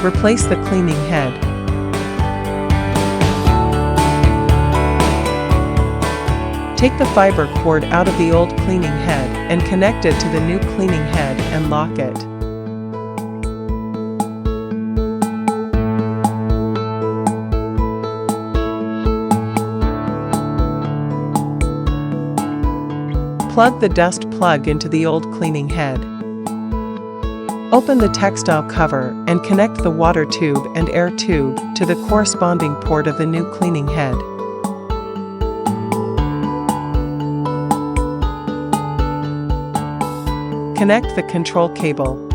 Replace the cleaning head. Take the fiber cord out of the old cleaning head and connect it to the new cleaning head and lock it. Plug the dust plug into the old cleaning head. Open the textile cover and connect the water tube and air tube to the corresponding port of the new cleaning head. Connect the control cable.